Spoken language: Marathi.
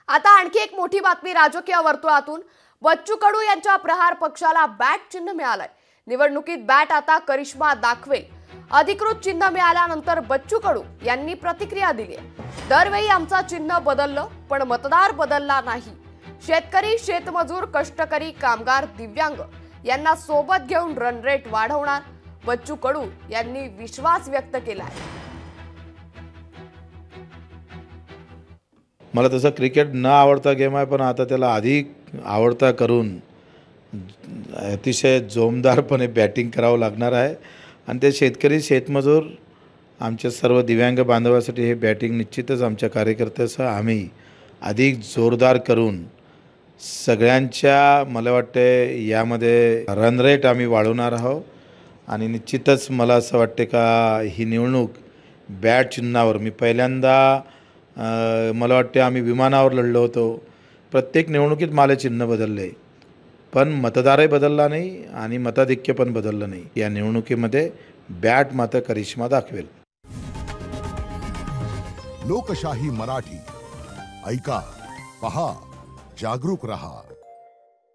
आता आणखी एक मोठी बातमी राजकीय वर्तुळातून। बच्चू कडू यांच्या प्रहार पक्षाला बॅट चिन्ह मिळालंय। निवडणुकीत बॅट आता करिश्मा दाखवेल। अधिकृत चिन्ह मिळाल्यानंतर बच्चू कडू यांनी प्रतिक्रिया दिली आहे। दरवेळी आमचा चिन्ह बदललं पण मतदार बदलला नाही। शेतकरी, शेतमजूर, कष्टकरी, कामगार, दिव्यांग यांना सोबत घेऊन रन रेट वाढवणार, बच्चू कडू यांनी विश्वास व्यक्त केला आहे। मला तसं क्रिकेट न आवडता गेम आहे, पण आता त्याला अधिक आवडता करून अतिशय जोमदारपणे बॅटिंग करावं लागणार आहे। आणि ते शेतकरी, शेतमजूर, आमच्या सर्व दिव्यांग बांधवांसाठी हे बॅटिंग निश्चितच आमच्या कार्यकर्त्यासह आम्ही अधिक जोरदार करून सगळ्यांच्या, मला वाटते यामध्ये रन रेट आम्ही वाढवणार आहोत। आणि निश्चितच मला असं वाटते का ही निवडणूक बॅट चिन्हावर, मी पहिल्यांदा मला वाटते आम्ही विमानावर लढलो होतो, प्रत्येक निवडणुकीत मला चिन्ह बदलले पण मतदारही बदलला नाही आणि मताधिक्य पण बदललं नाही। या निवडणुकीमध्ये बॅट मात्र करिश्मा दाखवेल। लोकशाही मराठी ऐका, पहा, जागरूक रहा।